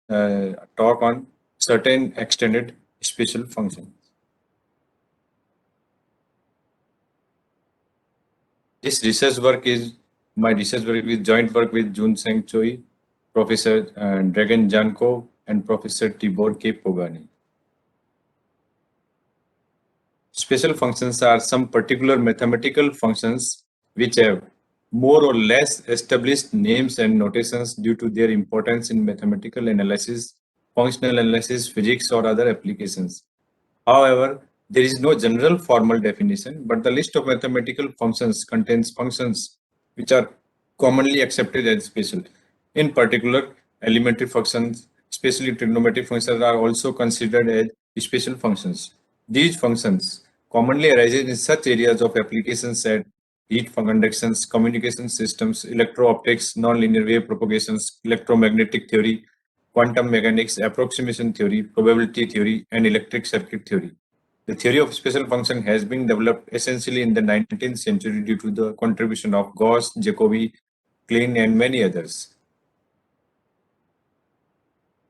talk on certain extended special functions. This research work is my research work with joint work with Jun Seng Choi, Professor Dragan Janko, and Professor Tibor K. Pogani. Special functions are some particular mathematical functions which have more or less established names and notations due to their importance in mathematical analysis, functional analysis, physics, or other applications. However, there is no general formal definition, but the list of mathematical functions contains functions which are commonly accepted as special. In particular, elementary functions, especially trigonometric functions, are also considered as special functions. These functions commonly arise in such areas of applications as heat conductions, communication systems, electro-optics, nonlinear wave propagations, electromagnetic theory, quantum mechanics, approximation theory, probability theory, and electric circuit theory. The theory of special function has been developed essentially in the 19th century due to the contribution of Gauss, Jacobi, Klein, and many others.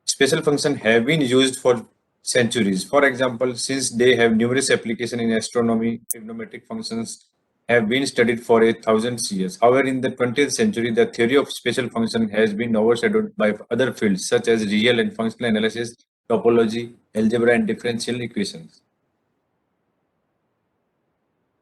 Special functions have been used for centuries. For example, since they have numerous applications in astronomy, trigonometric functions have been studied for 1,000 years. However, in the 20th century, the theory of special function has been overshadowed by other fields such as real and functional analysis, topology, algebra, and differential equations.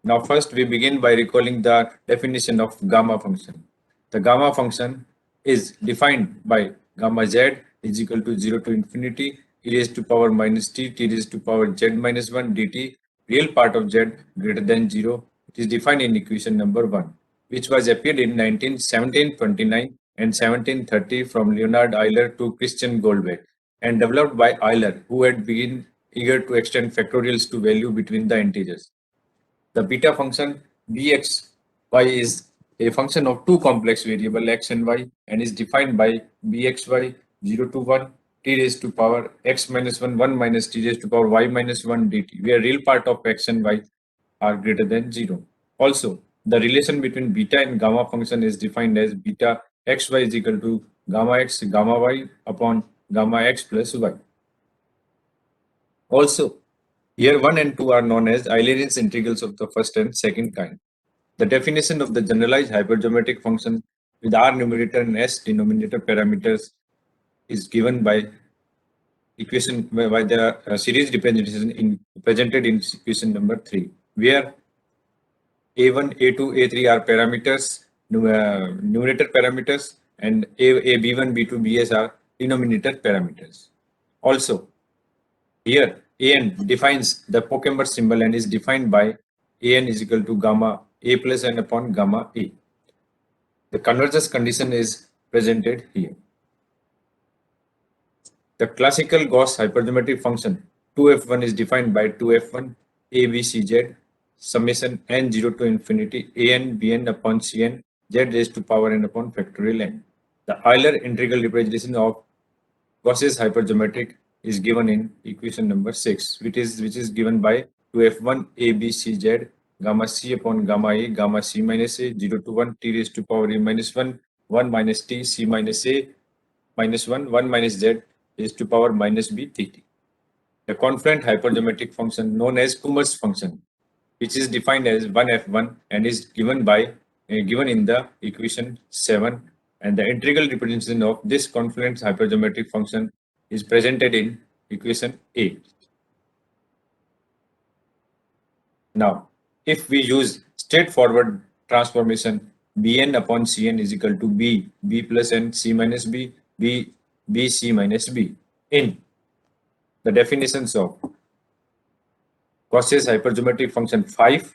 Now, first we begin by recalling the definition of gamma function. The gamma function is defined by gamma z is equal to 0 to infinity e raised to power minus t raised to power z minus 1 dt, real part of z greater than 0. It is defined in equation number 1, which was appeared in 1729 and 1730 from Leonhard Euler to Christian Goldbach and developed by Euler, who had been eager to extend factorials to value between the integers. The beta function bxy is a function of two complex variables x and y and is defined by bxy 0 to 1 t raised to power x minus 1 1 minus t raised to power y minus 1 dt, where real part of x and y are greater than 0. Also, the relation between beta and gamma function is defined as beta xy is equal to gamma x gamma y upon gamma x plus y. Also, here 1 and 2 are known as Eulerian integrals of the first and second kind. The definition of the generalized hypergeometric function with R numerator and S denominator parameters is given by equation by the series representation presented in equation number 3, where A1, A2, A3 are parameters, numerator parameters, and B1, B2, Bs are denominator parameters. Also, here An defines the Pochamber symbol and is defined by An is equal to gamma A plus n upon gamma A. The convergence condition is presented here. The classical Gauss hypergeometric function 2f1 is defined by 2f1 abcz summation n0 to infinity an bn upon cn z raised to power n upon factorial n. The Euler integral representation of Gauss's hypergeometric is given in equation number 6, which is given by 2f1 abcz gamma c upon gamma a gamma c minus a 0 to 1 t raised to power a minus 1 1 minus t c minus a minus 1 1 minus z raised to power minus b dt. The confluent hypergeometric function known as Kummer's function, which is defined as 1f1 and is given by given in the equation 7, and the integral representation of this confluent hypergeometric function is presented in equation 8. Now, if we use straightforward transformation, bn upon cn is equal to b plus n c minus b c minus b in the definitions of Gauss's hypergeometric function 5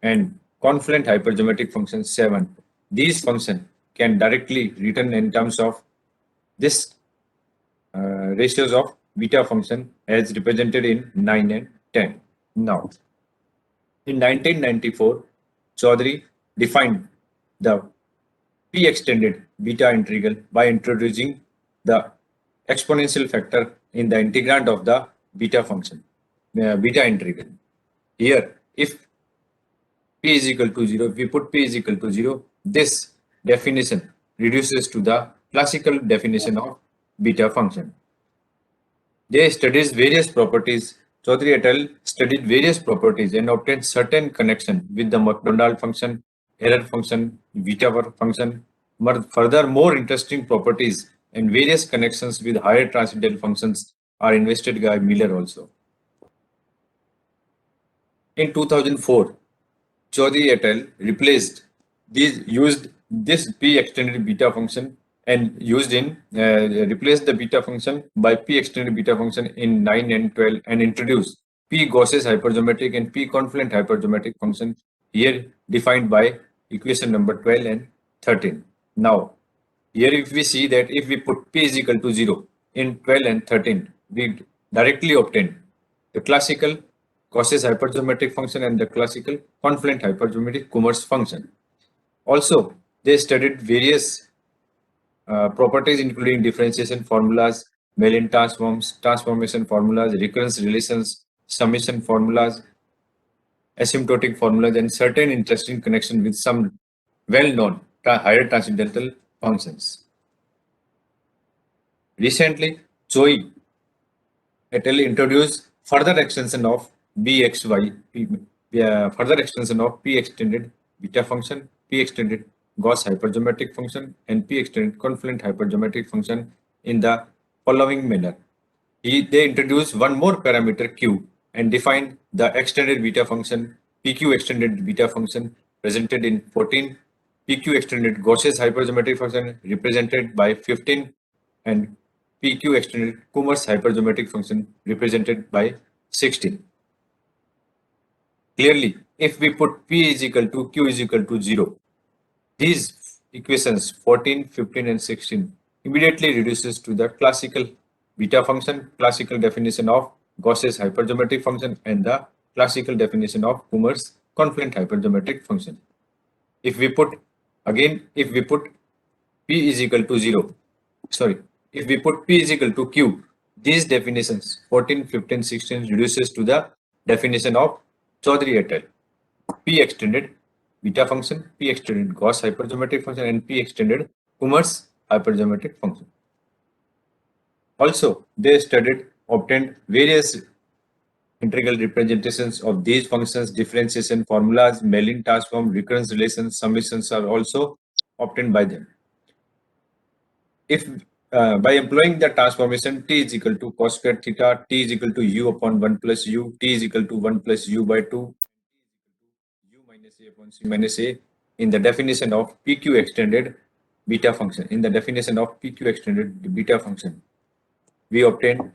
and confluent hypergeometric function 7. These functions can directly written in terms of this ratios of beta function as represented in 9 and 10. Now, in 1994, Chaudhary defined the p-extended beta integral by introducing the exponential factor in the integrand of the beta function, beta integral. Here, if p is equal to 0, if we put p is equal to 0, this definition reduces to the classical definition of beta function. They studied various properties. Chaudhary et al. Studied various properties and obtained certain connection with the McDonald function, error function, beta function. Further, more interesting properties and various connections with higher transcendental functions are investigated by Miller also. In 2004, Chaudhary et al. Used this p extended beta function and replaced the beta function by p extended beta function in 9 and 12 and introduced p Gauss's hypergeometric and p confluent hypergeometric function here defined by equation number 12 and 13. Now, here if we see that if we put p is equal to 0 in 12 and 13, we directly obtain the classical Gauss's hypergeometric function and the classical confluent hypergeometric Kummer's function. Also, they studied various properties including differentiation formulas, Mellin transforms, transformation formulas, recurrence relations, summation formulas, asymptotic formulas, and certain interesting connection with some well-known higher transcendental functions. Recently, Choi et al. Introduced further extension of BXY, further extension of P extended beta function, P extended Gauss hypergeometric function, and P extended confluent hypergeometric function in the following manner. They introduced one more parameter Q and defined the extended beta function, PQ extended beta function presented in 14, PQ extended Gauss's hypergeometric function represented by 15, and PQ extended Kummer's hypergeometric function represented by 16. Clearly, if we put P is equal to Q is equal to 0, these equations 14, 15 and 16 immediately reduces to the classical beta function, classical definition of Gauss's hypergeometric function and the classical definition of Kummer's confluent hypergeometric function. If we put P is equal to 0, if we put P is equal to Q, these definitions 14, 15, 16 reduces to the definition of Chaudhary et al. P extended beta function, P extended Gauss hypergeometric function, and P extended Kummer's hypergeometric function. Also, they obtained various integral representations of these functions, differentiation formulas, Mellin transform, recurrence relations, summations are also obtained by them. If by employing the transformation T is equal to cos squared theta, T is equal to U upon 1 plus U, T is equal to 1 plus U by 2, U minus A upon C minus A in the definition of PQ extended beta function. In the definition of PQ extended beta function, we obtain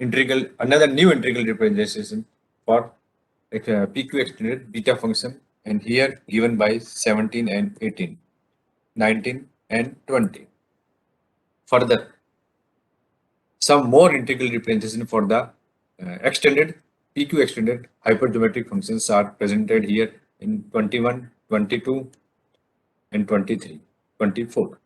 another new integral representation for PQ extended beta function, and here given by 17 and 18, 19 and 20. Further, some more integral representation for the PQ extended hypergeometric functions are presented here in 21, 22 and 23, 24.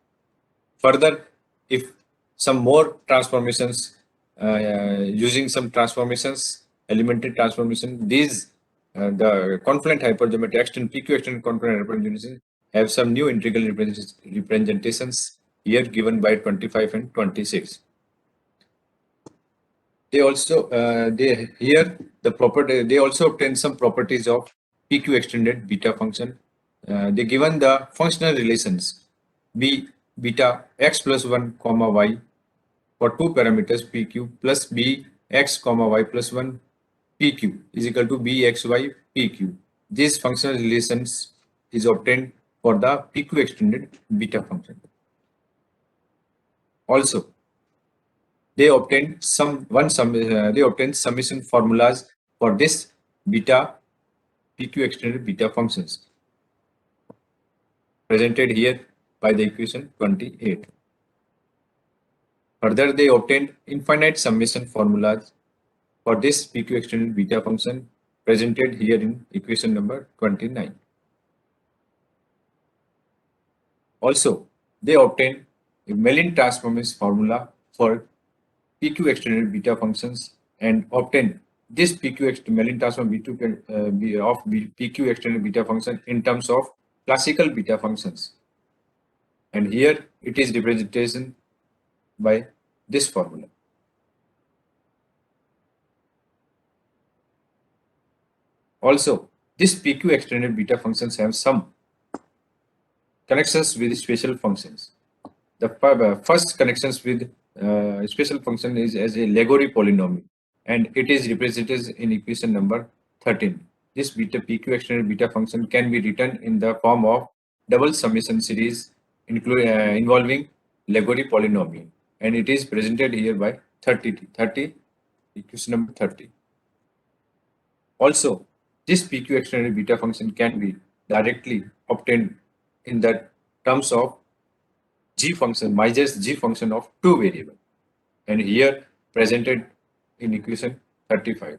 Further, if some more transformations using some transformations, elementary transformation, these the confluent hypergeometry PQ extended confluent hypergeometry have some new integral representations here given by 25 and 26. They also they also obtain some properties of PQ extended beta function. They given the functional relations b beta x plus 1 comma y for two parameters PQ plus b x comma y plus 1 PQ is equal to bxy PQ. These functional relations is obtained for the PQ extended beta function. Also, they obtained summation formulas for this beta PQ extended beta functions presented here by the equation 28. Further, they obtained infinite summation formulas for this PQ extended beta function presented here in equation number 29. Also, they obtained a Mellin transformation formula for PQ extended beta functions and obtain this Mellin transform PQ extended beta function in terms of classical beta functions. And here it is representation by this formula. Also, these PQ extended beta functions have some connections with special functions. The first connections with special function is as a Legori polynomial, and it is represented in equation number 13. This beta PQ extended beta function can be written in the form of double summation series involving Legori polynomial, and it is presented here by 30 equation number 30. Also, this PQ extended beta function can be directly obtained in the terms of g function, minus g function of two variables, and here presented in equation 35.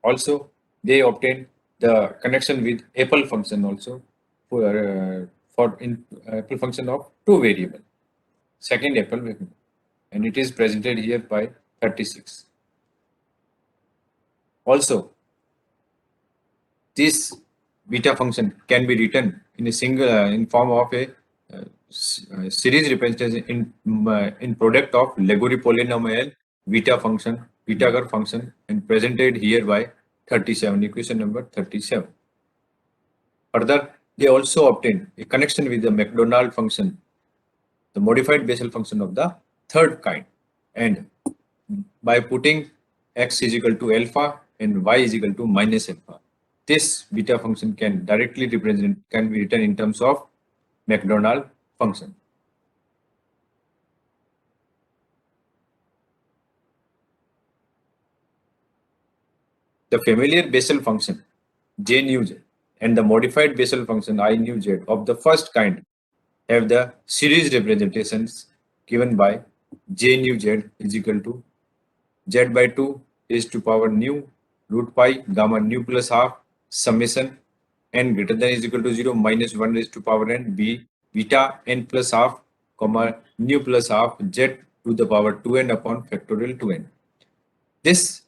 Also, they obtain the connection with Apple function also for Apple function of two variable, second Apple variable, and it is presented here by 36. Also, this beta function can be written in a single in form of a series representation in product of Legori polynomial beta function, Pythagoras function, and presented here by 37, equation number 37. Further, they also obtain a connection with the McDonald function, the modified Bessel function of the third kind, and by putting x is equal to alpha and y is equal to minus alpha, this beta function can directly be written in terms of McDonald function. The familiar Bessel function J nu z and the modified Bessel function I nu z of the first kind have the series representations given by J nu z is equal to z by 2 is to power nu root pi gamma nu plus half summation n greater than is equal to 0 minus 1 raised to power n b beta n plus half comma nu plus half z to the power 2n upon factorial 2n. This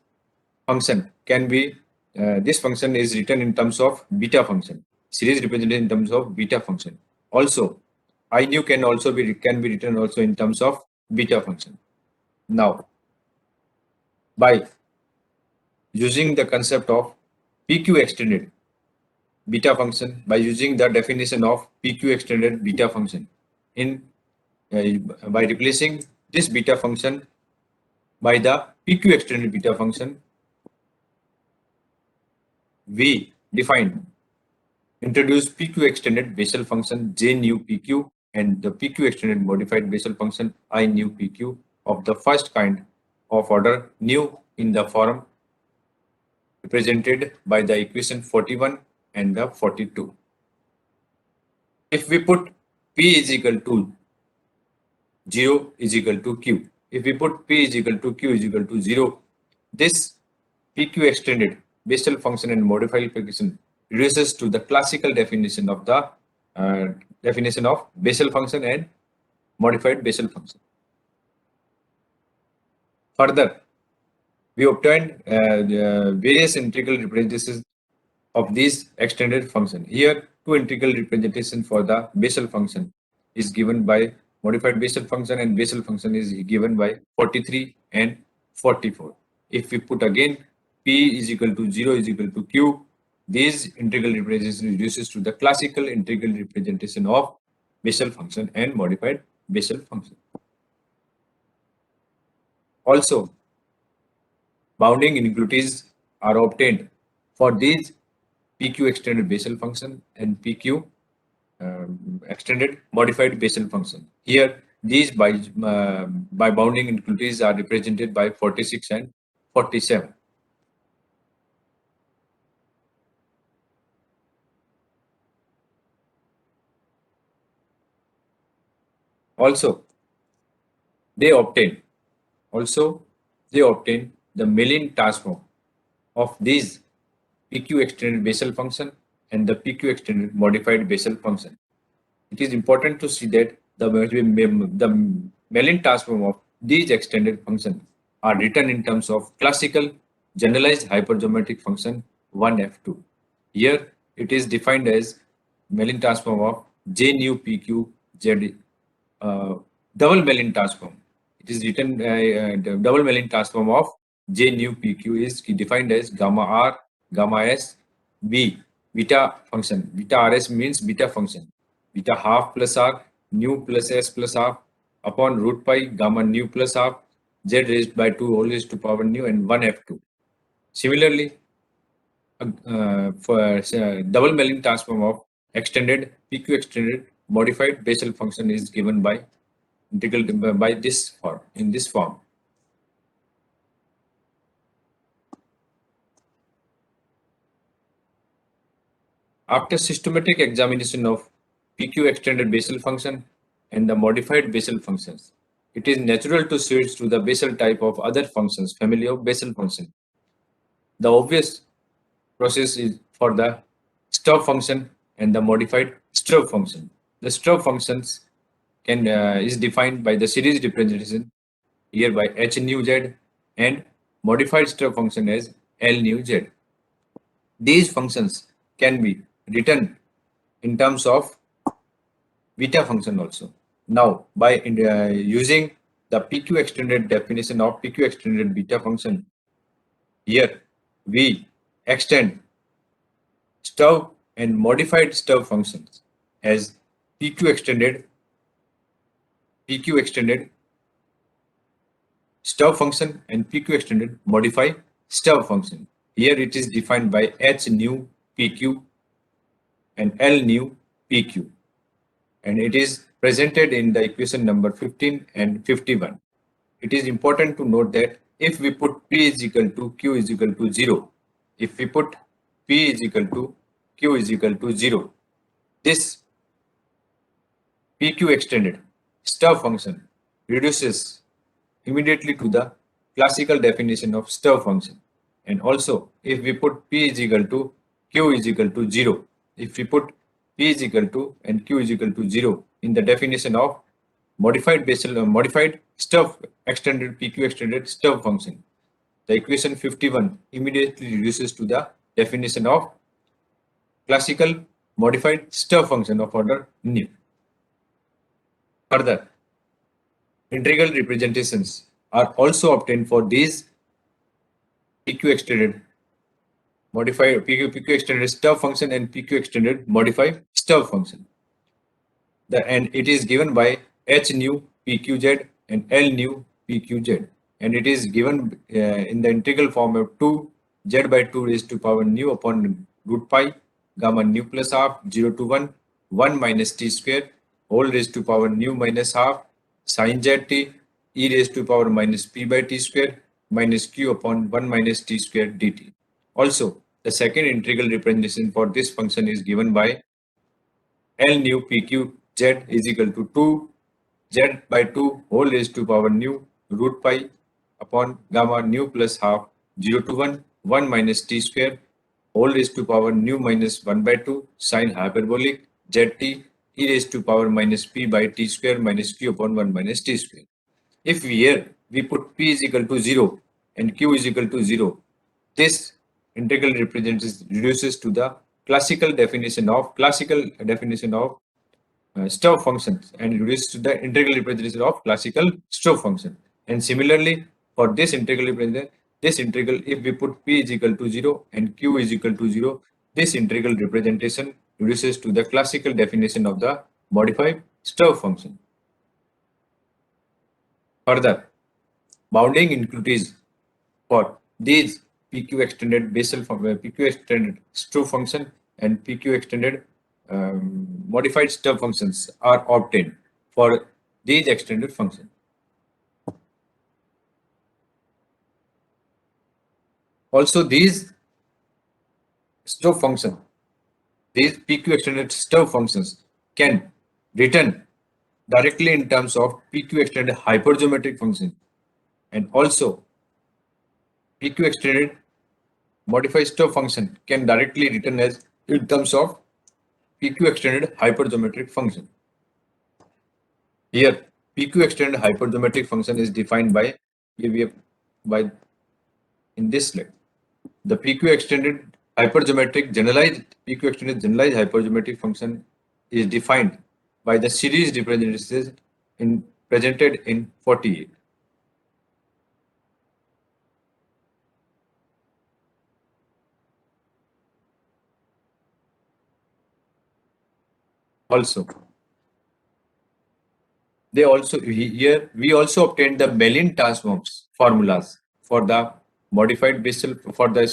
function can be this function is written in terms of beta function, series represented in terms of beta function. Also, I nu can be written also in terms of beta function. Now, by using the concept of PQ extended beta function, by using the definition of PQ extended beta function in by replacing this beta function by the PQ extended beta function, we introduce PQ extended Bessel function J nu PQ and the PQ extended modified Bessel function I nu PQ of the first kind of order nu in the form represented by the equation 41 and the 42. If we put P is equal to 0 is equal to Q, if we put P is equal to Q is equal to 0, this PQ extended Bessel function and modified function reduces to the classical definition of the definition of Bessel function and modified Bessel function. Further, we obtained various integral representations of these extended function. Here, two integral representation for the Bessel function is given by modified Bessel function, and Bessel function is given by 43 and 44. If we put again P is equal to 0 is equal to Q, these integral representation reduces to the classical integral representation of Bessel function and modified Bessel function. Also, bounding inequalities are obtained for these PQ extended Bessel function and PQ extended modified Bessel function. Here, these by bounding inequalities are represented by 46 and 47. Also, they obtain the Mellin transform of these PQ extended Bessel function and the PQ extended modified Bessel function. It is important to see that the Mellin transform of these extended functions are written in terms of classical generalized hypergeometric function 1f2. Here it is defined as Mellin transform of J nu PQ Z double Mellin transform. It is written the double Mellin transform of J nu PQ is defined as gamma R, gamma S, B, beta function. Beta RS means beta function. Beta half plus R, nu plus S plus half upon root pi gamma nu plus half Z raised by 2 whole raised to power nu and 1 F2. Similarly, for double Mellin transform of extended PQ extended modified Bessel function is given by integral by this form in this form. After systematic examination of PQ extended Bessel function and the modified Bessel functions, it is natural to switch to the Bessel type of other functions, family of Bessel function. The obvious process is for the stub function and the modified stub function. The stub functions is defined by the series representation here by h nu z and modified stub function as L nu z. These functions can be written in terms of beta function also. Now, by using the PQ extended definition of PQ extended beta function, here we extend stub and modified stub functions as PQ extended stub function and PQ extended modify stub function. Here it is defined by H nu PQ and L nu PQ, and it is presented in the equation number 15 and 51. It is important to note that if we put P is equal to Q is equal to 0, if we put P is equal to Q is equal to 0, this PQ extended stub function reduces immediately to the classical definition of stub function. And also, if we put P is equal to Q is equal to 0, if we put P is equal to and Q is equal to 0 in the definition of modified Bessel modified stub extended PQ extended stub function, the equation 51 immediately reduces to the definition of classical modified stub function of order nu. Further, integral representations are also obtained for these PQ extended modified PQ extended stub function and PQ extended modified stub function. And it is given by H nu PQZ and L nu PQZ, and it is given in the integral form of 2 z by 2 raised to power nu upon root pi gamma nu plus half 0 to 1 minus t square whole raised to power nu minus half sin zt e raised to power minus p by t square minus q upon 1 minus t square dt. Also, the second integral representation for this function is given by L nu PQ Z is equal to 2 Z by 2 whole raised to power nu root pi upon gamma nu plus half 0 to 1 minus t square whole raised to power nu minus 1 by 2 sine hyperbolic zt e raised to power minus p by t square minus q upon 1 minus t square. If we put p is equal to 0 and q is equal to 0, this integral reduces to the classical definition of stub functions and reduces to the integral representation of classical stub function. And similarly, for this integral if we put p is equal to 0 and q is equal to 0, this integral representation reduces to the classical definition of the modified stub function. Further, bounding inequalities for these PQ extended Bessel PQ extended stub function and PQ extended modified stub functions are obtained for these extended functions. Also, these stub function, these PQ extended stub functions can written directly in terms of PQ extended hypergeometric function, and also PQ extended modified stub function can directly written as in terms of PQ extended hypergeometric function. Here, PQ extended hypergeometric function is defined by in this slide. The PQ extended generalized hypergeometric function is defined by the series representations presented in 48. Also, here we also obtained the Mellin transforms formulas for the modified Bessel for the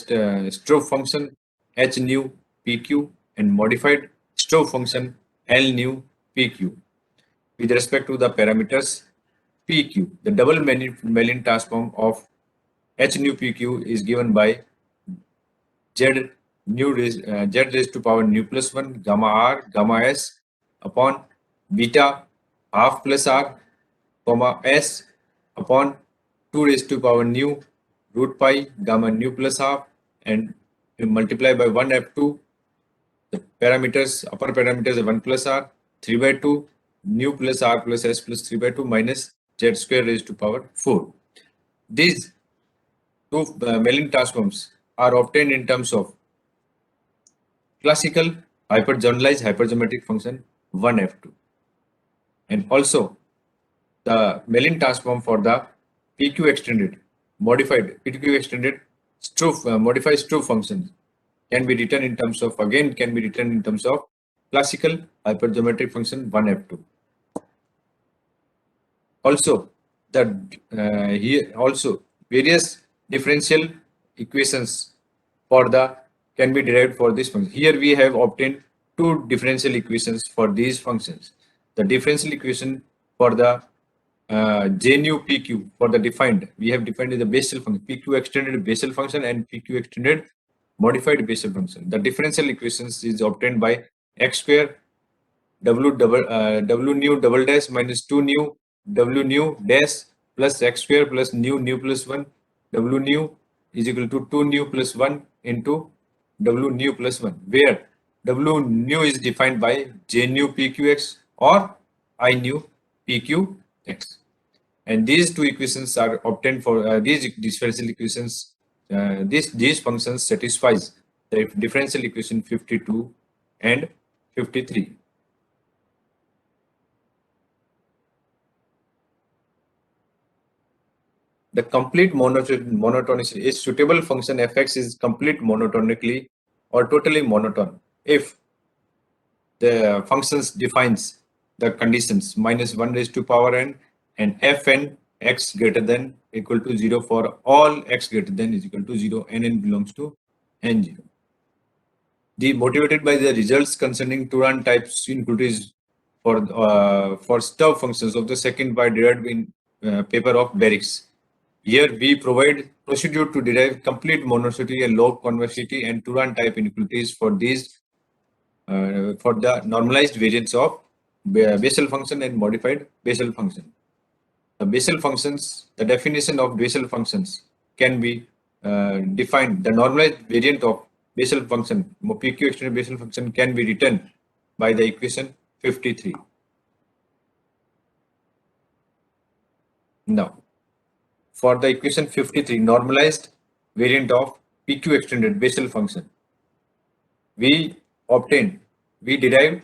stroke function h nu pq and modified stroke function l nu pq with respect to the parameters pq. The double Mellin transform of h nu pq is given by z raised to power nu plus 1 gamma r gamma s upon beta half plus r comma s upon 2 raised to power nu root pi gamma nu plus half, and you multiply by 1 f2 the parameters upper parameters are 1 plus r 3 by 2 nu plus r plus s plus 3 by 2 minus z square raised to power 4. These two Mellin transforms are obtained in terms of classical hypergeneralized hypergeometric function 1f2, and also the Mellin transform for the PQ extended modified PQ extended modified Stroop function can be written in terms of classical hypergeometric function 1f2. Also, the here also various differential equations for the can be derived for this function. Here we have obtained two differential equations for these functions. The differential equation for the J nu PQ for the defined, we have defined the Bessel function, PQ extended Bessel function and PQ extended modified Bessel function. The differential equations is obtained by x square w nu double dash minus 2 nu w nu dash plus x square plus nu plus 1 w nu is equal to 2 nu plus 1 into w nu plus 1, where w nu is defined by j nu pqx or I nu pqx. And these two equations are obtained for these differential equations. These functions satisfies the differential equation 52 and 53. The complete monotonicity is suitable function fx is complete monotonically or totally monotone if the functions defines the conditions minus 1 raised to power n and fn x greater than equal to 0 for all x greater than is equal to 0 and n belongs to n0. The motivated by the results concerning Turan types inequalities for stub functions of the second by derived in paper of Barricks. Here we provide procedure to derive complete monotonicity and log convexity and Turan type inequalities for these for the normalized variants of Bessel function and modified Bessel function. The Bessel functions, the definition of Bessel functions can be defined. The normalized variant of Bessel function, PQ extended Bessel function, can be written by the equation 53. Now, for the equation 53, normalized variant of PQ extended Bessel function, we derived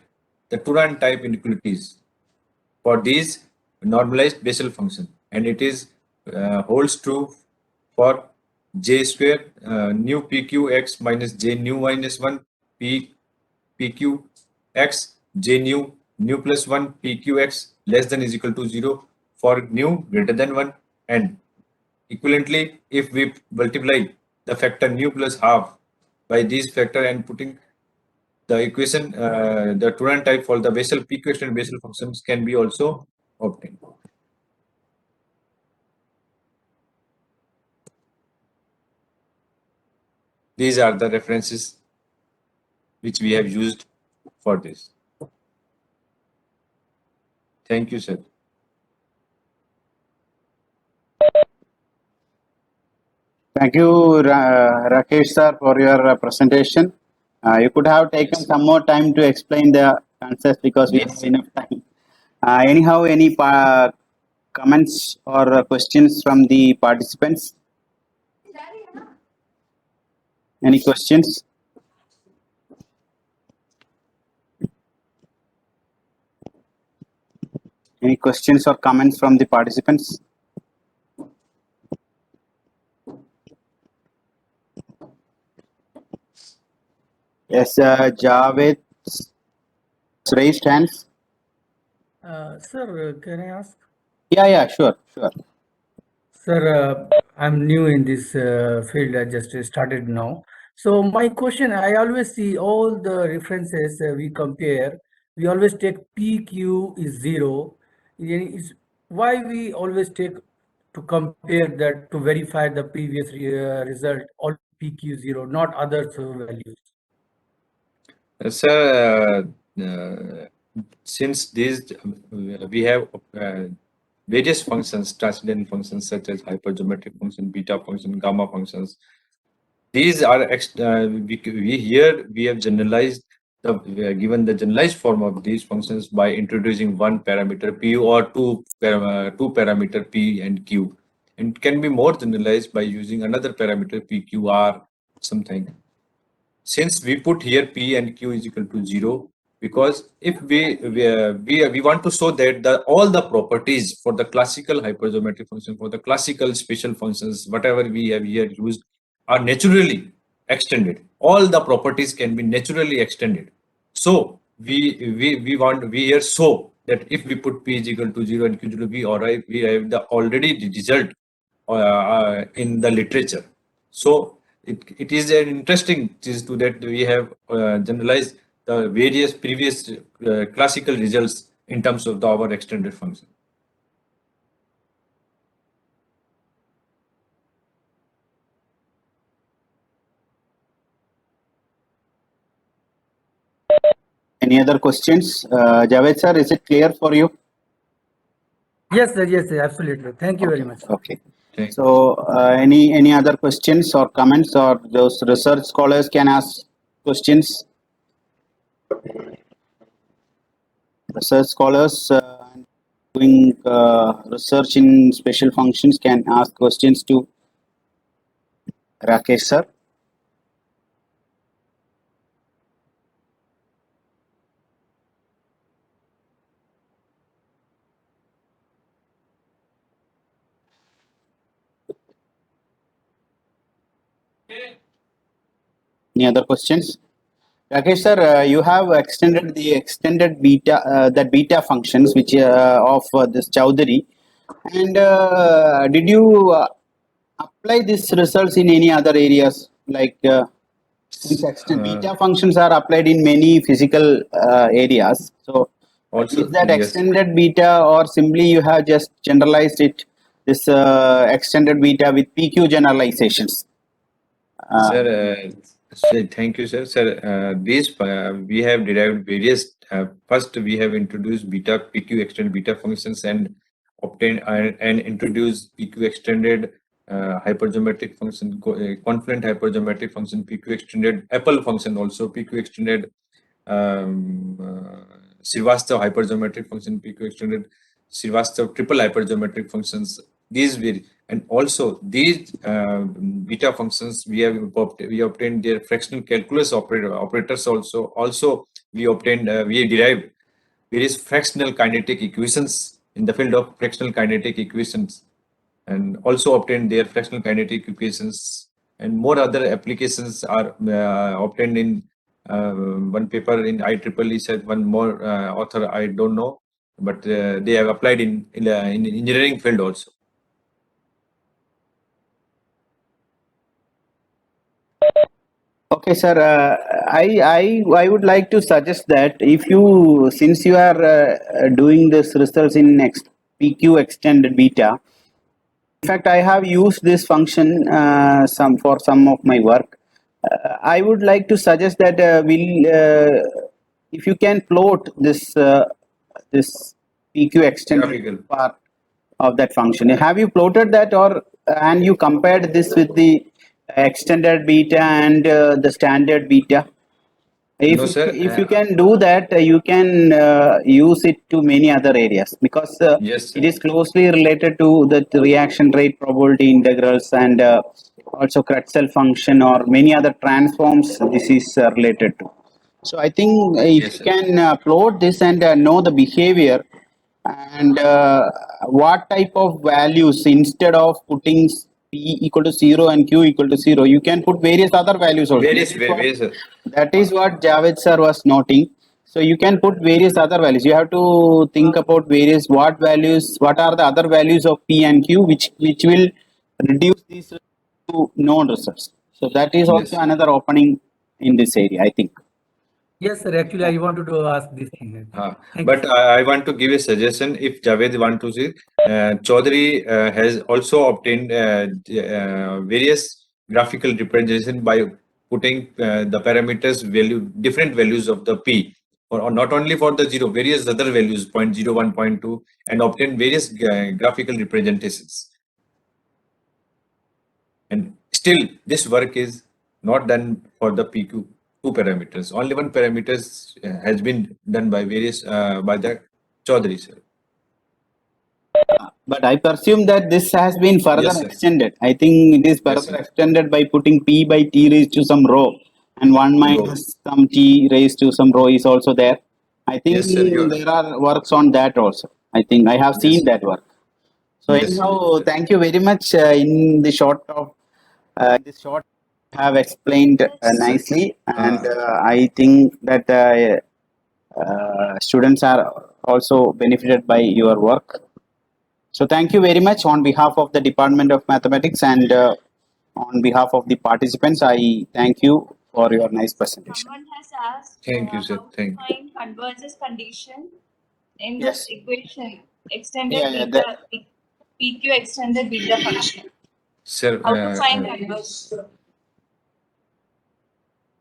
the Turan type inequalities for these normalized Bessel function, and it is holds true for j square nu pq x minus j nu minus 1 p pq x j nu plus 1 pq x less than is equal to 0 for nu greater than 1, and equivalently if we multiply the factor nu plus half by these factor and putting the equation, the Turan type for the Bessel PQ extended Bessel functions can be also obtained. These are the references which we have used for this. Thank you, sir. Thank you, Rakesh sir, for your presentation. You could have taken some more time to explain the concepts because we Yes. have enough time. Anyhow, any comments or questions from the participants? Any questions? Any questions or comments from the participants? Yes, Javed. Raised hands. Sir, can I ask? Yeah, sure. Sir, I'm new in this field. I just started now. So my question, I always see all the references we compare. We always take PQ is zero. Is why we always take to compare that to verify the previous result. All PQ zero, not other values. Sir, since these we have various functions, transcendental functions such as hypergeometric function, beta function, gamma functions. These are we here we have generalized we are given the generalized form of these functions by introducing one parameter p or two parameter p and q, and it can be more generalized by using another parameter p q r something. Since we put here p and q is equal to 0, because if we want to show that all the properties for the classical hypergeometric function, for the classical special functions, whatever we have here used, are naturally extended. All the properties can be naturally extended. So we here show that if we put p is equal to 0 and q is equal to b, or we have the already the result in the literature. So it is an interesting is to that we have generalized the various previous classical results in terms of our extended function. Any other questions? Javed sir, is it clear for you? Yes, sir, absolutely. Thank you very much. Okay. So, any other questions or comments, or those research scholars can ask questions? Research scholars doing research in special functions can ask questions to Rakesh sir. Any other questions? Rakesh sir, you have extended beta that beta functions which of this Chowdhury, and did you apply these results in any other areas, like since beta functions are applied in many physical areas? So Also, is that yes, extended beta, or simply you have just generalized it, this extended beta with PQ generalizations? sir. Thank you, sir. Sir, these we have derived various. First, we have introduced beta PQ extended beta functions and obtained and introduced PQ extended hypergeometric function, confluent hypergeometric function, PQ extended Apple function, also PQ extended Srivastav hypergeometric function, PQ extended Srivastav triple hypergeometric functions. These will, and also these beta functions we obtained their fractional calculus operators also. Also we obtained we derived various fractional kinetic equations in the field of fractional kinetic equations, and also obtained their fractional kinetic equations, and more other applications are obtained in one paper in IEEE. Said one more author I don't know, but they have applied in engineering field also. Okay, sir. I would like to suggest that if you, since you are doing this research in PQ extended beta, in fact, I have used this function for some of my work. I would like to suggest that if you can plot this PQ extended Graphical. part of that function. Have you plotted that, or and you compared this with the extended beta and the standard beta? No, sir. If you can do that, you can use it to many other areas, because Yes, sir. it is closely related to the reaction rate probability integrals, and also Kretzel function or many other transforms this is related to. So I think if Yes, you sir. can plot this and know the behavior and what type of values, instead of putting p equal to 0 and q equal to 0, you can put various other values also. Various, That is what Javed sir was noting. So you can put various other values. You have to think about various what values, what are the other values of P and Q, which will reduce these to known results. So that is also Yes. another opening in this area, I think. Yes, sir. Actually, I wanted to ask this thing. Thank But you. I want to give a suggestion. If Javed want to see, Chaudhary has also obtained various graphical representation by putting the parameters different values of the p, or not only for the zero, various other values, 0.01, 0.2, and obtain various graphical representations. And still, this work is not done for the PQ two parameters. Only one parameters has been done by various by the Chaudhary sir. But I presume that this has been further Yes, sir. extended. I think it is Yes, further sir. extended by putting P by T raised to some rho, and 1 minus some T raised to some rho is also there. I think Yes, sir. there are works on that also. I think I have seen Yes, that work. So yes, sir. anyhow, thank you very much. In this short have explained nicely, and I think that students are also benefited by your work. So thank you very much on behalf of the Department of Mathematics and on behalf of the participants. I thank you for your nice presentation. Someone has asked Thank you, sir. how to Thank you. find convergence condition in this Yes. equation extended Yeah, yeah. beta PQ extended beta function. Sir, How to find convergence?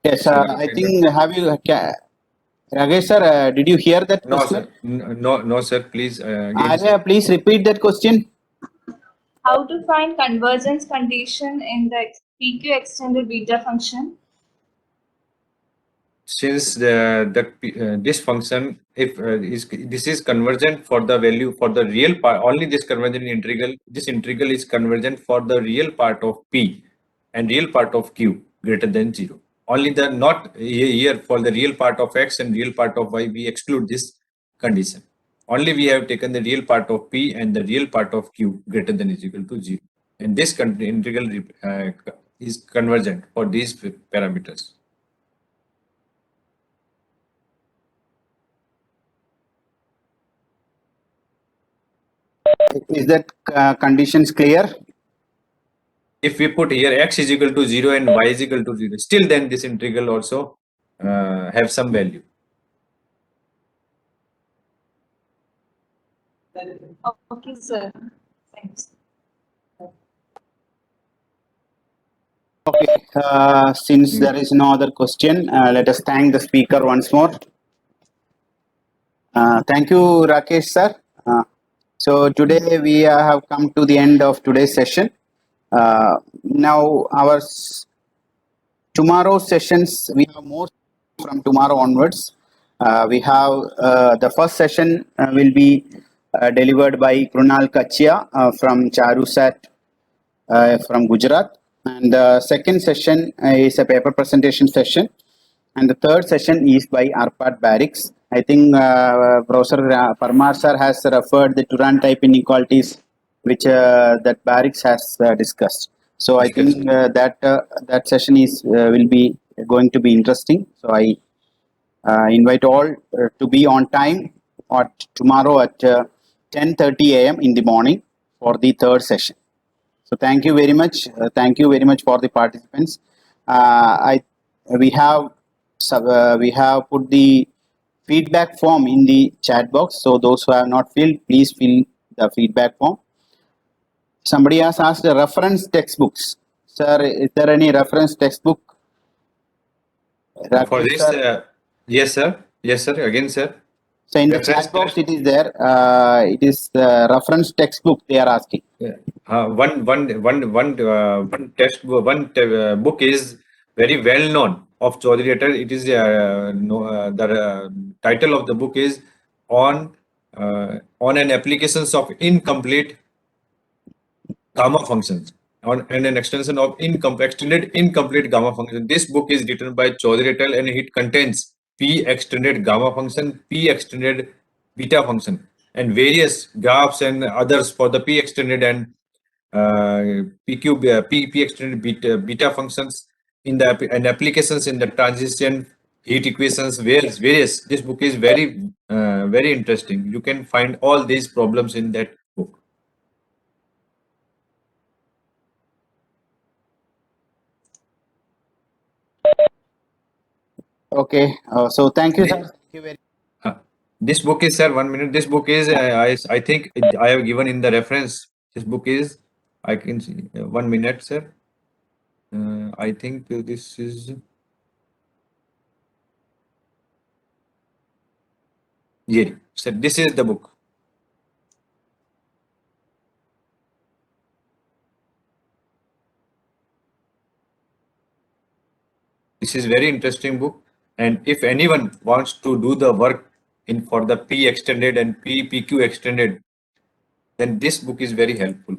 Yes. sir, I think have you, Rakesh sir? Did you hear that no, question? sir. No, sir. Please, again, Arya, sir. please repeat that question. How to find convergence condition in the PQ extended beta function? Since this function, if this is convergent for the value for the real part, only this convergent integral, this integral is convergent for the real part of p and real part of q greater than 0. Only the not here for the real part of x and real part of y, we exclude this condition. Only we have taken the real part of p and the real part of q greater than is equal to 0. And this integral is convergent for these parameters. Is that conditions clear? If we put here x is equal to 0 and y is equal to 0, still then this integral also have some value. Okay, sir. Thanks. Okay. Since there is no other question, let us thank the speaker once more. Thank you, Rakesh sir. So today we have come to the end of today's session. Now tomorrow's sessions, we have more from tomorrow onwards. We have the first session will be delivered by Krunal Kachia from Charusat from Gujarat, and the second session is a paper presentation session, and the third session is by Arpad Barracks. I think Professor Parmar sir has referred the Turan type inequalities which that Barracks has discussed. So I think that session is will be going to be interesting. So I invite all to be on time tomorrow at 10:30 a.m. in the morning for the third session. So thank you very much. Thank you very much for the participants. I we have put the feedback form in the chat box. So those who have not filled, please fill the feedback form. Somebody has asked the reference textbooks. Sir, is there any reference textbook? For Rakesh, this, sir? yes, sir. Yes, sir. Again, sir. So in the Reference chat box, text. it is there. It is the reference textbook they are asking. One textbook, book is very well known of Chaudhary et al. It is the title of the book is on an applications of incomplete gamma functions and an extension of extended incomplete gamma function. This book is written by Chaudhary et al. And it contains p extended gamma function, p extended beta function, and various graphs and others for the p extended and p extended beta functions in the and applications in the transition heat equations, various. This book is very interesting. You can find all these problems in that book. Okay. So thank you, sir. Thank you very. This book is, sir, 1 minute. This book is, I think I have given in the reference. This book is, I can see, 1 minute, sir. I think this is, yeah, sir, this is the book. This is very interesting book. And if anyone wants to do the work in for the P extended and PQ extended, then this book is very helpful.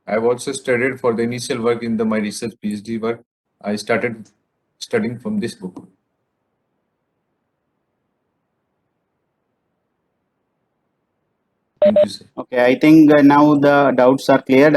I've also studied for the initial work in my research PhD work. I started studying from this book. Thank you, sir. Okay. I think now the doubts are cleared.